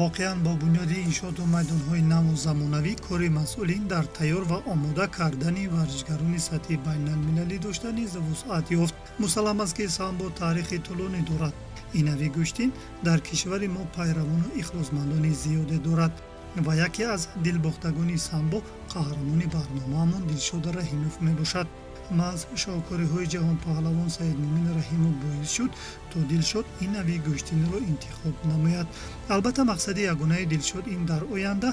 воқеан бо бунёди иншооту майдонҳои наву замонавӣ кори масъулин дар тайёр ва омода кардани варзишгарони сатҳи байналмилалӣ дошта низ вусъат ёфт. мусаллам аст ки самбо таърихи тӯлонӣ дорад. ин нави гӯштин дар кишвари мо пайравону ихлосмандони зиёде дорад ва яке аз дилбохтагони самбо қаҳрамони барномаамон Дилшод Раҳимов мебошад. маз шовкориҳои ҷаҳонпаҳлавон Саидмоъмин Раҳимов боис шуд то Дилшод ин нави гӯштинро интихоб намояд. албатта мақсади ягонаи Дилшод ин дар оянда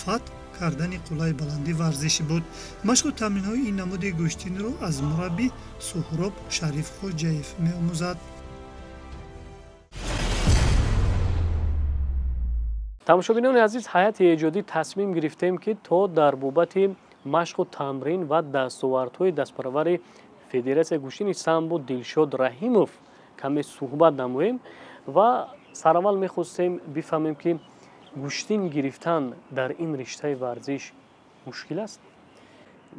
фатҳ кардани қуллаи баланди варзишӣ буд. машқу тамринҳои ин намуди гӯштинро аз мураббӣ Суҳроб Шарифхоҷаев меомӯзад. тамошобинони азиз, ҳайати эҷодӣ тасмим гирифтем ки то дар бобати машқу тамрин ва дастовардҳои дастпаравари Федератсияи гӯштини самбо Дилшод Раҳимов каме суҳбат намоем ва сараввал мехостем бифаҳмем ки гӯштин гирифтан дар ин риштаи варзиш мушкил аст?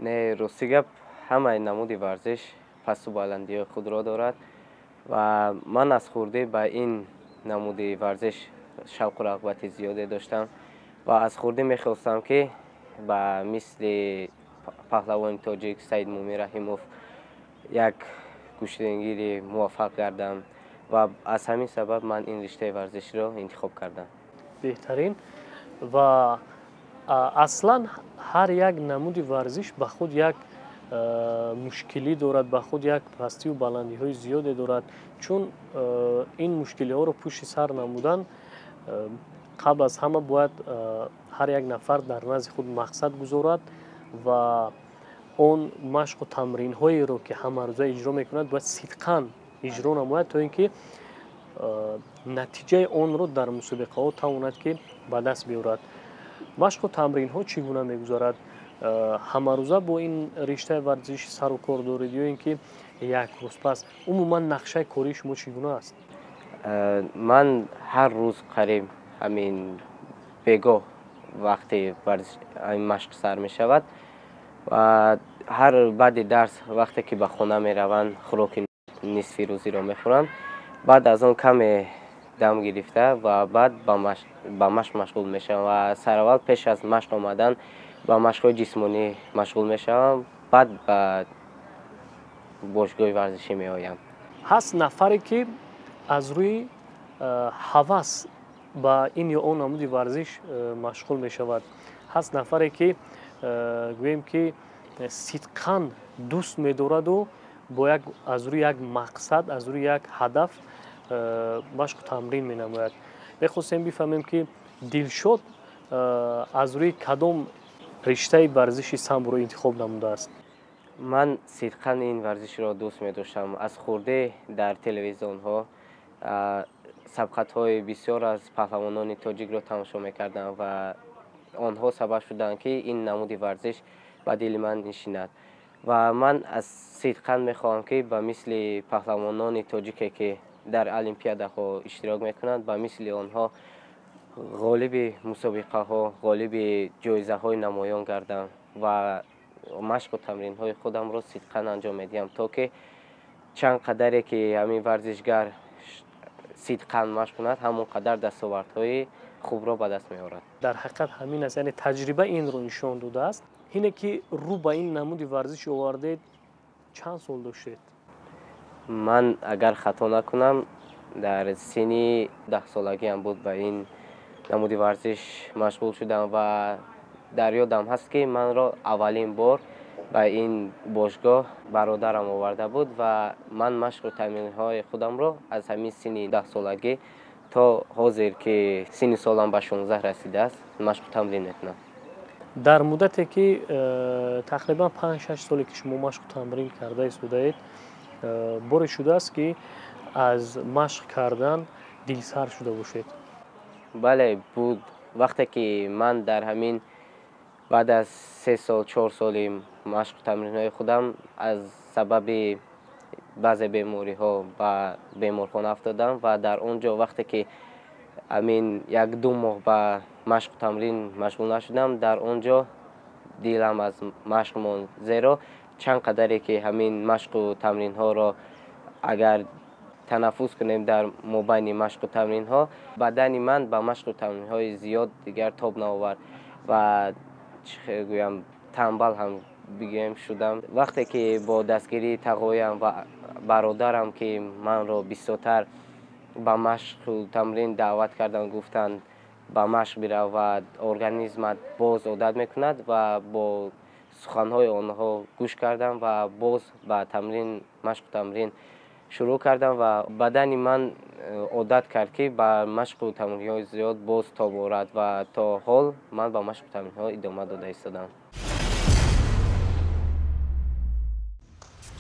Не, рости гап ҳамаи намуди варзиш пасту баландиҳои худро дорад ва ман аз хурдӣ ба ин намуди варзиш шавқу рағбати зиёде доштам ва аз хурдӣ мехостам ки ба мисли паҳлавони тоҷик Саидмоъмин Раҳимов як гӯштингири муваффақ гардам ва аз ҳамин сабаб ман ин риштаи варзишро интихоб кардам. беҳтарин. ва аслан ҳар як намуди варзиш ба худ як мушкилӣ дорад, ба худ як пастию баландиҳои зиёде дорад, чун ин мушкилиҳоро пушти сар намудан қабл аз ҳама бояд ҳар як нафар дар назди худ мақсад гузорад ва он машқу тамринҳоеро ки ҳамарӯза иҷро мекунад бояд сидқан иҷро намояд то ин ки натиҷаи онро дар мусобиқаҳо тавонад ки ба даст биёрад. машқу тамринҳо чӣ гуна мегузарад? ҳамарӯза бо ин риштаи варзиш сару кор доред ё ин ки як рӯз пас? умуман нақшаи кории шумо чӣ гуна аст? ман ҳар рӯз қариб ҳамин бегоҳ вақти машқ сар мешавад ва ҳар баъди дарс вақте ки ба хона мераванд хӯроки нисфи рӯзиро мехӯранд. баъд аз он каме дам гирифта ва баъд ба машқ машғул мешавам ва сараввал пеш аз машқ омадан ба машқҳои ҷисмонӣ машғул мешавам, баъд ба бошгоҳи варзишӣ меоям. ҳаст нафаре ки аз рӯи ҳавас ба ин ё он намуди варзиш машғул мешавад. ҳаст нафаре ки гӯем ки сидқан дӯст медораду бо аз рӯи як мақсад, аз рӯи як ҳадаф машқу тамрин менамояд. мехостем бифаҳмем ки Дилшод аз рӯи кадом риштаи варзиши самборо интихоб намудааст? ман сидқан ин варзишро дӯст медоштам. аз хурдӣ дар телевизионҳо сабқатҳои бисёр аз паҳлавонони тоҷикро тамошо мекардам ва онҳо сабаб шуданд ки ин намуди варзиш ба дили ман нишинад ва ман аз сидқан мехоҳам ки ба мисли паҳлавонони тоҷике ки дар олимпиадаҳо иштирок мекунанд ба мисли онҳо ғолиби мусобиқаҳо, ғолиби ҷоизаҳои намоён гардам ва машқу тамринҳои худамро сидқан анҷом медиҳам, то ки чанд қадаре ки ҳамин варзишгар сидқан машқ кунад, ҳамон қадар дастовардҳои хубро ба даст меорад. дар ҳақиқат ҳамин аст, яъне таҷриба инро нишон додааст. ине ки рӯ ба ин намуди варзиш овардед чанд сол доштед? ман агар хато накунам дар синни 10-солагиам буд ба ин намуди варзиш машғул шудам ва дар ёдам ҳаст ки манро аввалин бор ба ин бошгоҳ бародарам оварда буд ва ман машқу тамринҳои худамро аз ҳамин синни 10-солагӣ то ҳозир ки синни солам ба 16 расидааст машқу тамрин мекунам. дар муддате ки тақрибан 5-6 соле ки шумо машқу тамрин карда истодаед, боре шудааст ки аз машқ кардан дилсар шуда бошед? бале, буд. вақте ки ман дар ҳамин баъд аз 3 сол 4 соли машқу тамринҳои худам аз сабаби баъзе бемориҳо ба беморхона афтодам ва дар он ҷо вақте ки ҳамин 1-2 моҳ ба машқу тамрин машғул нашудам, дар он ҷо дилам аз машқ монд. зеро чанд қадаре ки ҳамин машқу тамринҳоро агар تنفس کنیم در مابین مشق و تمرین ها بدن من با مشق و تمرین های زیاد دیگر تاب نآورد و چه گویم تنبل هم بگیم شدم. وقتی که با دستگیری تقویم و برادرم که من را بیشتر با مشق و تمرین دعوت کردن، گفتند با مشق بره و ارگانیسمت باز عادت میکند و با سخنهای آنها گوش کردم و باز با تمرین مشق و تمرین شروع کردم و بدن من عادت کرد که با مشق و تمرین های زیاد باز تاب آورد و تا حال من با مشق و تمرین ها ادامه داده ایستادم.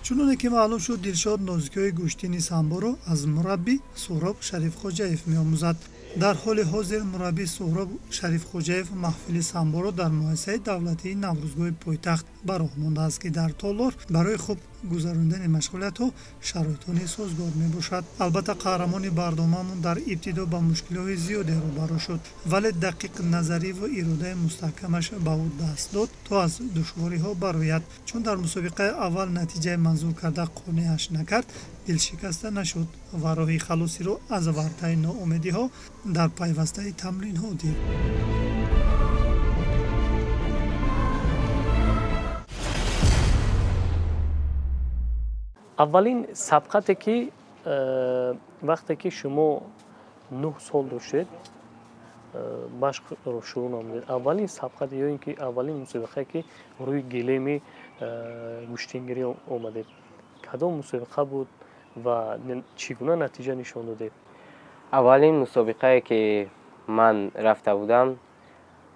чуноне ки маълум шуд, Дилшод нозикиҳои гӯштини самборо аз мураббӣ Суҳроб Шарифхоҷаев меомӯзад. дар ҳоли ҳозир мураббӣ Суҳроб Шарифхоҷаев маҳфили самборо дар муассисаи давлатии Наврӯзгоҳи пойтахт ба роҳ мондааст, ки дар Толор барои хуб гузарондани машғулиятҳо шароитони созгор мебошад. албатта қаҳрамони барномаамон дар ибтидо ба мушкилиҳои зиёде рӯбарӯ шуд, вале дақиқназарӣ ва иродаи мустаҳкамаш ба ӯ даст дод то аз душвориҳо барояд. чун дар мусобиқаи аввал натиҷаи манзур карда қонеаш накард, дилшикаста нашуд ва роҳи халосиро аз вартаи ноумедиҳо дар пайвастаи тамринҳо дид. аввалин сабқате ки вақте ки шумо 9 сол доштед машқро шурӯъ намудед, аввалин сабқате ё ин ки аввалин мусобиқае ки рӯи гилеми гӯштингирӣ омадед, кадом мусобиқа буд ва чӣ гуна натиҷа нишон додед? аввалин мусобиқае ки ман рафта будам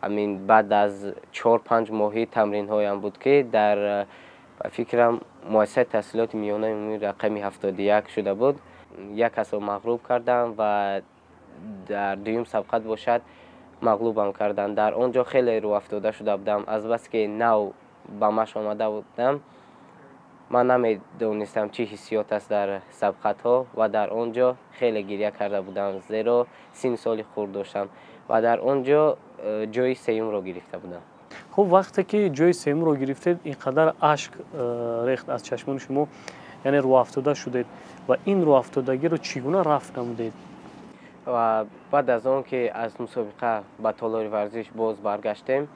амин баъд аз 4-5 моҳи тамринҳоям буд ки дар фикрам муассисаи таҳсилоти миёнаи умумии рақами 71 шуда буд. як касро мағлуб кардам ва дар дуюм сабқат бошад мағлубам карданд. дар он ҷо хеле рӯафтода шуда будам. азбасе ки нав ба машқ омада будам, ман намедонистам чӣ ҳиссиёт аст дар сабқатҳо ва дар он ҷо хеле гирья карда будам, зеро синни соли хурд доштам ва дар он ҷо ҷои сеюмро гирифта будам. хуб, вақте ки ҷои сеюмро гирифтед, инқадар ашк рехт аз чашмони шумо, яъне рӯафтода шудед ва ин рӯафтодагиро чӣ гуна рафт намудед? ва баъд аз он ки аз мусобиқа ба толори варзиш боз баргаштем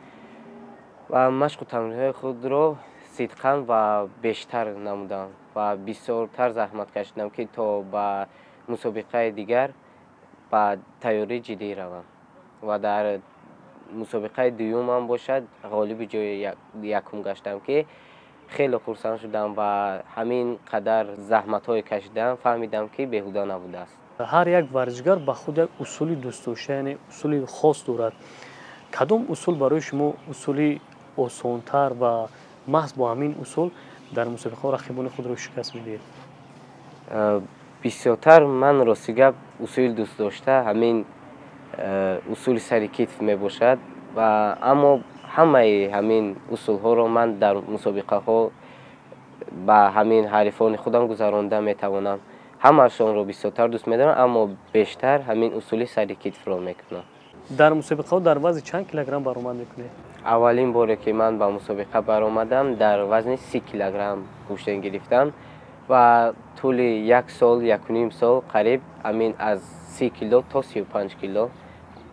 ва машқу тамринҳои худро сидқан ва бештар намудам ва бисёртар заҳмат кашидам ки то ба мусобиқаи дигар ба тайёрӣ ҷиддӣ равам ва дар мусобиқаи дуюмам бошад ғолиби ҷои якум гаштам ки хеле хурсанд шудам ва ҳамин қадар заҳматҳое кашидам, фаҳмидам ки беҳуда набудааст. ҳар як варзишгар ба худ як усули дӯстдошта, яъне усули хос дорад. кадом усул барои шумо усули осонтар ва маҳз бо ҳамин усул дар мусобиқаҳо рақибони худро шикаст медиҳед? бисёртар ман рости гап усули дӯстдошта ҳамин усули сари китф мебошад ва аммо ҳамаи ҳамин усулҳоро ман дар мусобиқаҳо ба ҳамин ҳарифони худам гузаронда метавонам. ҳамаашонро бисёртар дӯст медорам, аммо бештар ҳамин усули сари китфро мекунам. дар мусобиқаҳо дар вазни чанд килограмм баромад мекунед? аввалин боре ки ман ба мусобиқа баромадам дар вазни 30 килограмм гӯштен гирифтам ва тӯли 1 сол 1.5 сол қариб амин аз 30 кило то 35 кило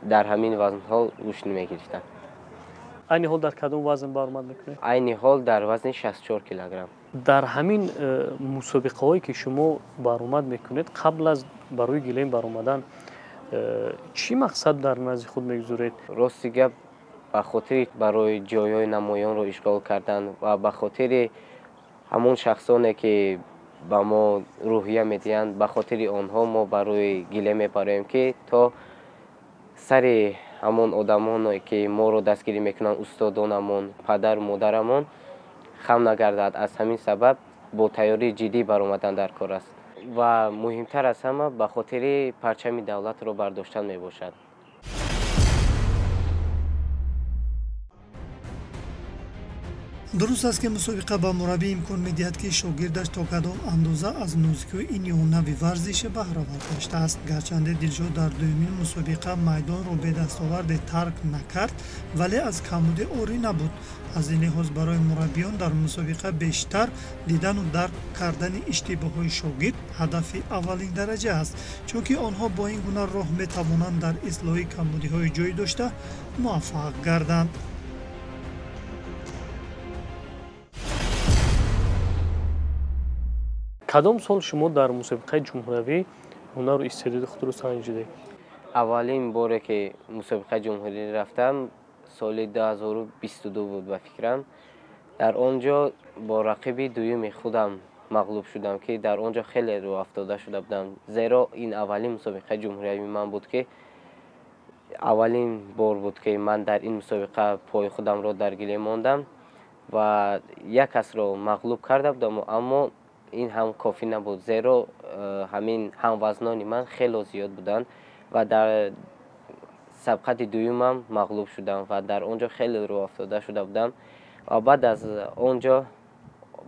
дар ҳамин вазнҳо гӯшт мегирифтам. айни ҳол дар кадом вазн баромад мекунед? айни ҳол дар вазни 64 килограмм. дар ҳамин мусобиқаҳое ки шумо баромад мекунед, қабл аз барои гилем баромадан чӣ мақсад дар назди худ мегузоред? рости гап ба хотири барои ҷойҳои намоёнро ишғол кардан ва ба хотири ҳамон шахсоне ки ба мо рӯҳия медиҳанд, ба хотири онҳо мо барои гилем мебароем ки то сари ҳамон одамоне ки моро дастгирӣ мекунанд, устодонамон, падару модарамон хам нагардад. аз ҳамин сабаб бо тайёрии ҷиддӣ баромадан дар кор аст ва муҳимтар аз ҳама ба хотири парчами давлатро бардоштан мебошад. дуруст аст ки мусобиқа ба мураббӣ имкон медиҳад ки шогирдаш то кадом андоза аз нозикии ин ё нави варзиш баҳравар гаштааст. гарчанде Дилшод дар дуюмин мусобиқа майдонро бе дастоварде тарк накард, вале аз камбудӣ орӣ набуд. аз ин лиҳоз барои мураббиён дар мусобиқа бештар дидану дарк кардани иштибоҳҳои шогирд ҳадафи аввалин дараҷа аст, чунки онҳо бо ин гуна роҳ метавонанд дар ислоҳи камбудиҳои ҷой дошта муваффақ гарданд. кадом сол шумо дар мусобиқаи ҷумҳуравӣ ҳунару истеъдоди худро санҷидед? аввалин боре ки мусобиқаи ҷумҳурӣ рафтам соли 2022 буд ба фикрам. дар он ҷо бо рақиби дуюми худам мағлуб шудам, ки дар он ҷо хеле рӯ афтода шуда будам, зеро ин аввалин мусобиқаи ҷумҳуриявии ман буд, ки аввалин бор буд ки ман дар ин мусобиқа пои худамро дар гиле мондам ва як касро мағлуб карда будам, аммо ин ҳам кофӣ набуд, зеро ҳамин ҳамвазнони ман хело зиёд буданд ва дар сабқати дуюмам мағлуб шудам ва дар он ҷо хеле рӯ афтода шуда будам ва баъд аз он ҷо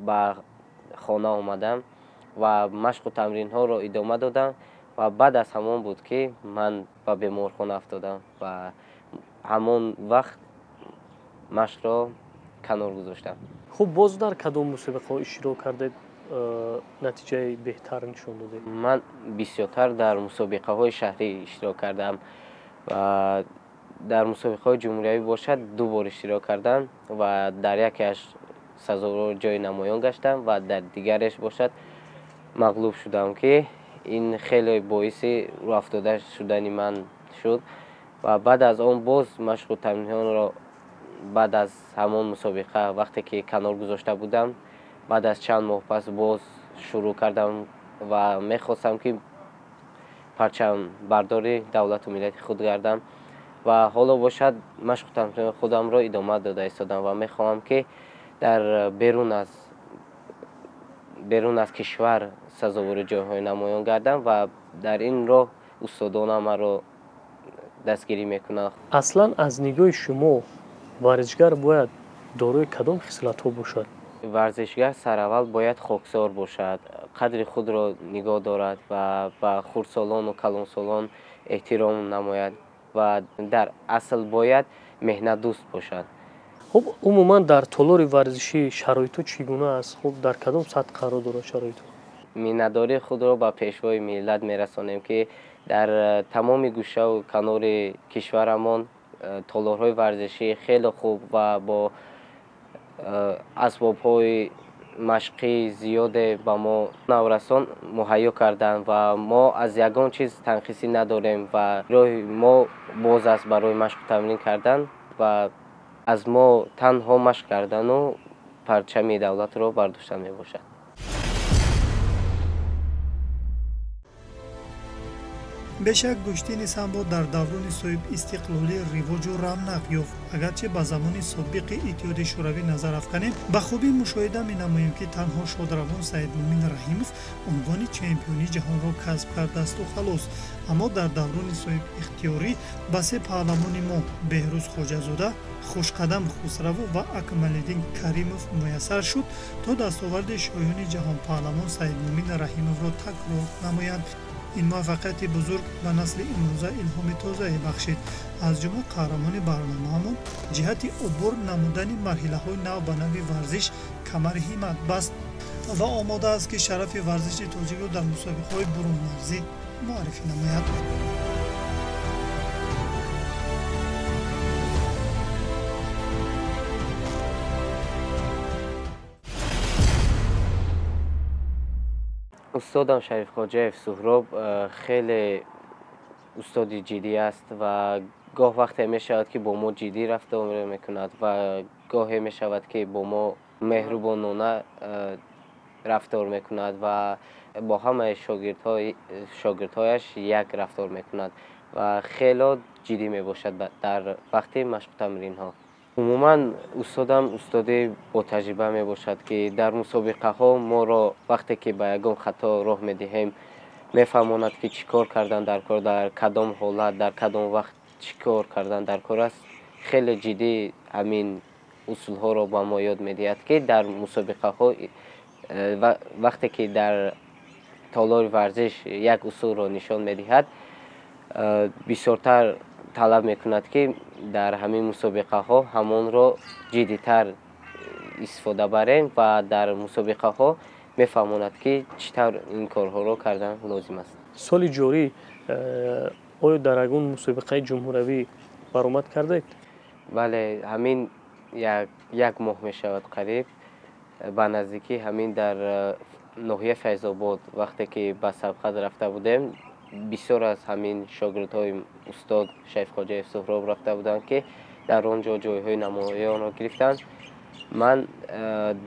ба хона омадам ва машқу тамринҳоро идома додам ва баъд аз ҳамон буд ки ман ба беморхона афтодам ва ҳамон вақт машқро канор гузоштам. хуб, боз дар кадом мусобиқаҳо иштирок кардед, натиҷаи беҳтар нишон додед? ман бисёртар дар мусобиқаҳои шаҳрӣ иштирок кардам ва дар мусобиқаҳои ҷумҳуриявӣ бошад 2 бор иштирок кардам ва дар якеаш сазовор ҷои намоён гаштам ва дар дигареш бошад мағлуб шудам, ки ин хеле боиси рӯафтода шудани ман шуд ва баъд аз он боз машқу тамринҳоро баъд аз ҳамон мусобиқа вақте ки канор гузошта будам, баъд аз чанд моҳ пас боз шурӯъ кардам ва мехостам ки парчамбардори давлату миллати худ гардам ва ҳоло бошад машқу тамрини худамро идома дода истодам ва мехоҳам ки дар берун аз кишвар сазовори ҷойҳои намоён гардам ва дар ин роҳ устодонам маро дастгирӣ мекунанд. аслан аз нигоҳи шумо варзишгар бояд дорои кадом хислатҳо бошад? варзишгар сараввал бояд хоксор бошад, қадри худро нигоҳ дорад ва ба хурдсолону калонсолон эҳтиром намояд ва дар асл бояд меҳнатдӯст бошад. хуб, умуман дар толори варзишӣ шароитҳо чӣ гуна аст? хуб, дар кадом сатҳ қарор дорад шароитҳо? миннатдории худро ба пешвои миллат мерасонем, ки дар тамоми гӯшаву канори кишварамон толорҳои варзишӣ хеле хуб ва бо асбобҳои машқӣ зиёде ба мо наврасон муҳайё карданд ва мо аз ягон чиз танқисӣ надорем ва роҳи мо боз аст барои машқу тамрин кардан ва аз мо танҳо машқ кардану парчами давлатро бардошта мебошад. бешак гӯштини самбо дар даврони соҳиб истиқлолӣ ривоҷу равнақ ёфт. агарчи ба замони собиқи иттиҳоди шӯравӣ назар афканем, ба хубӣ мушоҳида менамоем, ки танҳо шодравон Саидмуъмин Раҳимов унвони чемпиони ҷаҳонро касб кардасту халос. аммо дар даврони соҳиб ихтиёрӣ ба се паҳлавони мо Беҳрӯз Хоҷазода, Хушқадам Хусраву ва Акмалиддин Каримов муяссар шуд, то дастоварди шоҳони ҷаҳонпаҳлавон Саидмуъмин Раҳимовро такрор намоянд. ин муваффақияти бузург ба насли имрӯза илҳоми тозае бахшид. аз ҷумла қаҳрамони барномаамон ҷиҳати убур намудани марҳилаҳои нав ба нави варзиш камари ҳиммат баст ва омода аст ки шарафи варзиши тоҷикро дар мусобиқаҳои бурунмарзӣ муаррифӣ намояд. устодам Шарифхоҷаев Суҳроб хеле устоди ҷиддӣ аст ва гоҳ вақте мешавад ки бо мо ҷиддӣ рафтор мекунад ва гоҳе мешавад ки бо мо меҳрубонона рафтор мекунад ва бо ҳамаи шогирдҳояш як рафтор мекунад ва хело ҷиддӣ мебошад дар вақти машқу тамринҳо. умуман устодам устоди ботаҷриба мебошад, ки дар мусобиқаҳо моро вақте ки ба ягон хато роҳ медиҳем мефаҳмонад ки чӣ кор кардан дар кор, дар кадом ҳолат, дар кадом вақт чӣ кор кардан дар кор аст. хеле ҷиддӣ ҳамин усулҳоро ба мо ёд медиҳад, ки дар мусобиқаҳо вақте ки дар толори варзиш як усулро нишон медиҳад, бисёртар талаб мекунад, ки дар ҳамин мусобиқаҳо ҳамонро ҷиддитар истифода барем ва дар мусобиқаҳо мефаҳмонад, ки чӣ тавр ин корҳоро кардан лозим аст. соли ҷорӣ оё дар ягон мусобиқаи ҷумҳуравӣ баромад кардаед? бале, ҳамин як моҳ мешавад қариб, ба наздикӣ ҳамин дар ноҳияи Файзобод вақте ки ба сабқат рафта будем, бисёр аз ҳамин шогирдҳои устод Шайххоҷаев Суҳроб рафта буданд, ки дар он ҷо ҷойҳои намоёнро гирифтанд. ман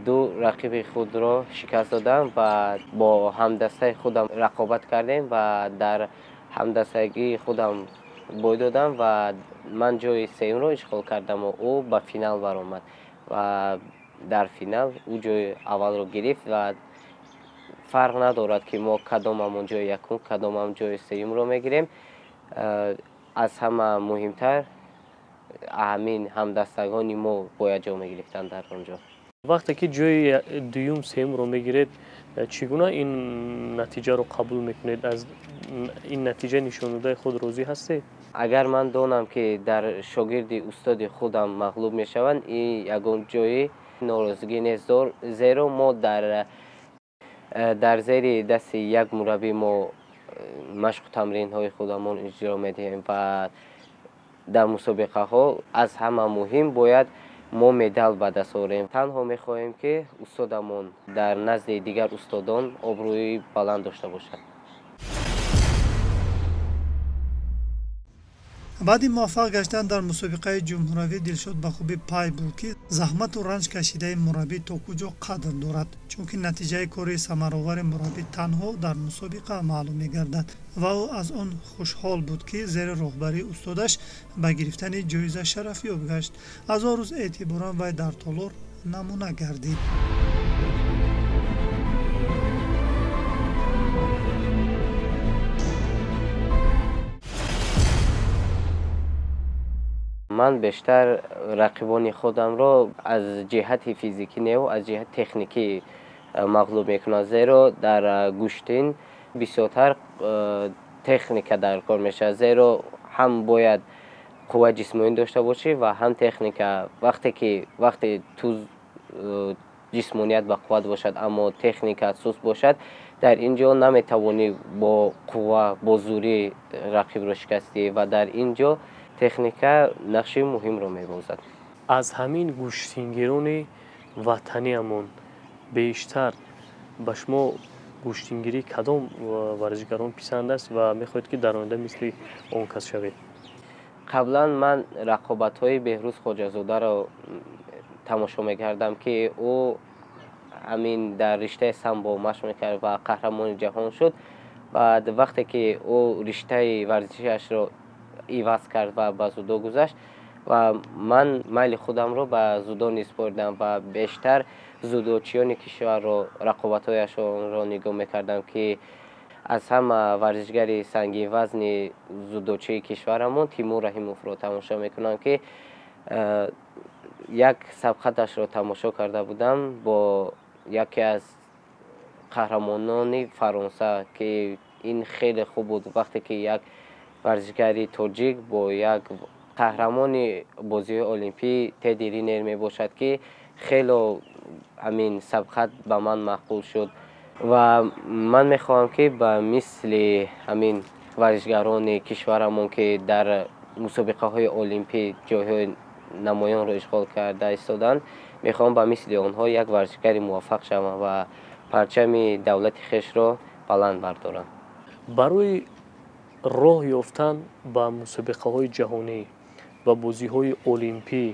ду рақиби худро шикаст додам ва бо ҳамдастаи худам рақобат кардем ва дар ҳамдастагии худам бой додам ва ман ҷои сеюмро ишғол кардам ва ӯ ба финал баромад ва дар финал ӯ ҷои аввалро гирифт ва фарқ надорад, ки мо кадомамон ҷои якум, кадомам ҷои сеюмро мегирем. аз ҳама муҳимтар ҳамин ҳамдастагони мо бояд ҷо мегирифтанд дар он ҷо. вақте ки ҷои дуюм сеюмро мегиред, чӣ гуна ин натиҷаро қабул мекунед? аз ин натиҷаи нишондодаи худ розӣ ҳастед? агар ман донам, ки дар шогирди устоди худам мағлуб мешаванд, ин ягон ҷои норозигӣ нест, зеро мо дар зери дасти як мураббӣ мо машқу тамринҳои худамон иҷро медиҳем ва дар мусобиқаҳо аз ҳама муҳим бояд мо медал ба даст орем. танҳо мехоҳем, ки устодамон дар назди дигар устодон обрӯи баланд дошта бошад. баъди муваффақ гаштан дар мусобиқаи ҷумҳуравӣ Дилшод ба хубӣ пай бурд, ки заҳмату ранҷ кашидаи мураббӣ то куҷо қадр дорад, чунки натиҷаи кори самаровари мураббӣ танҳо дар мусобиқа маълум мегардад ва ӯ аз он хушҳол буд, ки зери роҳбарии устодаш ба гирифтани ҷоиза шарафёб гашт. аз он рӯз эътиборан вай дар толор намуна гардид. ман бештар рақибони худамро аз ҷиҳати физикӣ не аз ҷиҳати техникӣ мағлуб мекунам, зеро дар гӯштин бисёртар техника дар кор мешавад, зеро ҳам бояд қувваи ҷисмонӣ дошта бошӣ ва ҳам техника. вақте ту ҷисмоният ба қувват бошад, аммо техника суст бошад, дар ин ҷо наметавонӣ бо қувва, бо зурӣ рақибро шикастӣ ва дар ин ҷо техника нақши муҳимро мебозад. аз ҳамин гӯштингирони ватаниамон бештар ба шумо гӯштингирии кадом варзишгарон писанд аст ва мехоҳед, ки дар оянда мисли он кас шавед? қаблан ман рақобатҳои Беҳрӯз Хоҷазодаро тамошо мекардам, ки ӯ ҳамин дар риштаи самбо машқ мекард ва қаҳрамони ҷаҳон шуд. баъд вақте ки ӯ риштаи варзишашро иваз кард ва ба зудо гузашт ва ман майли худамро ба зудо ниспоридам ва бештар зудочиёни кишварро рақобатҳояшонро нигоҳ мекардам, ки аз ҳама варзишгари сангинвазни зудочии кишварамон Тимур Раҳимовро тамошо мекунам, ки як сабқаташро тамошо карда будам бо яке аз қаҳрамонони Фаронса, ки ин хеле хуб буд. вақте ки як варзишгари тоҷик бо як қаҳрамони бозиҳои олимпӣ Теди Ринер мебошад, ки хело ҳамин сабқат ба ман мақбул шуд ва ман мехоҳам, ки ба мисли ҳамин варзишгарони кишварамон, ки дар мусобиқаҳои олимпӣ ҷойҳои намоёнро ишғол карда истоданд, мехоҳам ба мисли онҳо як варзишгари муваффақ шавам ва парчами давлати хешро баланд бардорам. барои роҳ ёфтан ба мусобиқаҳои ҷаҳонӣ ва бозиҳои олимпӣ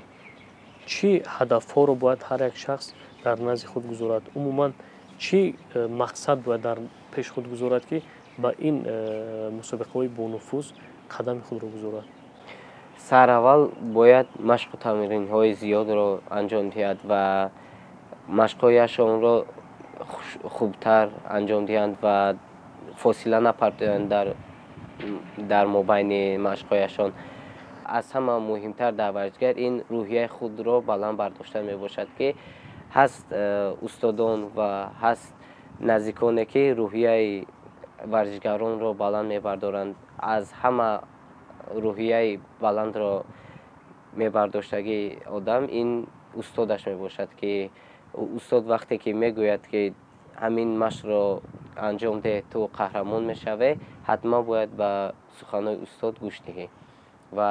чӣ ҳадафҳоро бояд ҳар як шахс дар назди худ гузорад? умуман чӣ мақсад бояд дар пеши худ гузорад, ки ба ин мусобиқаҳои бонуфуз қадами худро гузорад? сараввал бояд машқу тамринҳои зиёдро анҷом диҳад ва машқҳояшонро хубтар анҷом диҳанд ва фосила напартоянд дар мобайни машқҳояшон аз ҳама муҳимтар дар варзишгар ин рӯҳияи худро баланд бардоштан мебошад, ки ҳаст устодон ва ҳаст наздиконе ки рӯҳияи варзишгаронро баланд мебардоранд. аз ҳама рӯҳияи баландро мебардоштаги одам ин устодаш мебошад, ки устод вақте ки мегӯяд ки ҳамин машқро анҷом деҳ, ту қаҳрамон мешавӣ, ҳатман бояд ба суханои устод гӯш диҳӣ. ва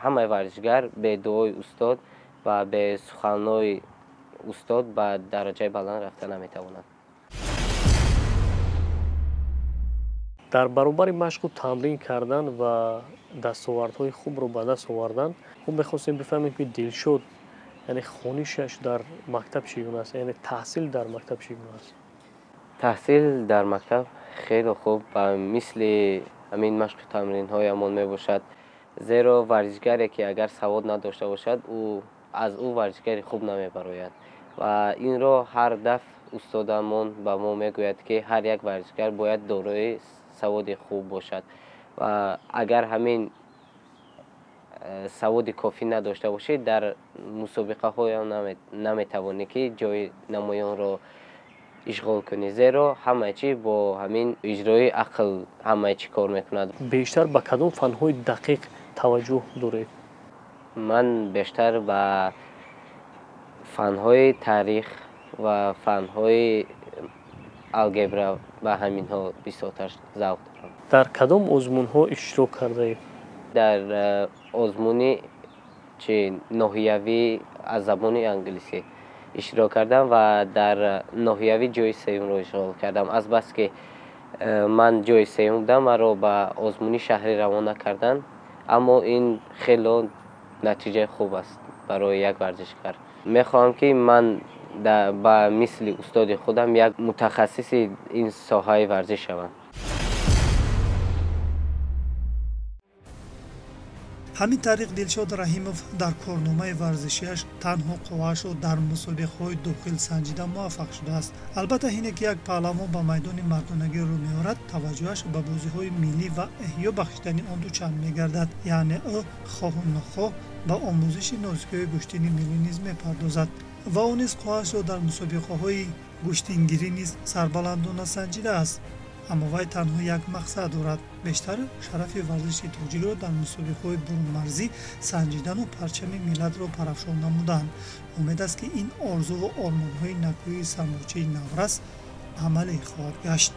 ҳамаи варзишгар бе дуои устод ва бе суханои устод ба дараҷаи баланд рафта наметавонад. дар баробари машқу тамрин кардан ва дастовардҳои хубро ба даст овардан, хуб мехостем бифаҳмем ки Дилшод яъне хонишаш дар мактаб чӣ гуна аст, яъне таҳсил дар мактаб чӣ гуна аст? таҳсил дар мактаб хеле хуб ба мисли ҳамин машқу тамринҳоямон мебошад. зеро варзишгаре ки агар савод надошта бошад, аз ӯ варзишгари хуб намебарояд. ва инро ҳар дафъ устодамон ба мо мегӯяд ки ҳар як варзишгар бояд дорои саводи хуб бошад. ва агар ҳамин саводи кофӣ надошта бошед, дар мусобиқаҳоям наметавонӣ ки ҷои намоёнро ишғол кунӣ. зеро ҳамаи чӣ бо ҳамин иҷрои ақл ҳамаи чӣ кор мекунад. бештар ба кадом фанҳои дақиқ таваҷҷӯҳ доред? ман бештар ба фанҳои таърих ва фанҳои алгебра ба ҳаминҳо бисёртар завқ дорам. дар кадом озмунҳо иштирок кардаед? дар озмуни ноҳиявӣ аз забони англисӣ иштирок кардам ва дар ноҳиявӣ ҷои сеюмро ишғол кардам. азбаски ман ҷои сеюм будам, маро ба озмуни шаҳрӣ равона карданд, аммо ин хело натиҷаи хуб аст барои як варзишгар. мехоҳам ки ман ба мисли устоди худам як мутахассиси ин соҳаи варзиш шавам. ҳамин тариқ Дилшод Раҳимов дар корномаи варзишиаш танҳо қувваашро дар мусобиқаҳои дохил санҷида муваффақ шудааст. албатта ине ки як паҳлавон ба майдони мардонагӣ рӯ меорад, таваҷҷӯҳаш ба бозиҳои миллӣ ва эҳё бахшидани он дучанд мегардад. яъне ӯ хоҳу нохоҳ ба омӯзиши нозикиҳои гӯштини миллӣ низ мепардозад ва он низ қувваашро дар мусобиқаҳои гӯштингирӣ низ сарбаландона санҷидааст. аммо вай танҳо як мақсад дорад: бештар шарафи варзиши тоҷикро дар мусобиқаҳои бурунмарзӣ санҷидану парчами миллатро парафшон намуданд. умед аст ки ин орзуву ормонҳои накӯии самбурчаи Наврас амалӣ хоҳад гашт.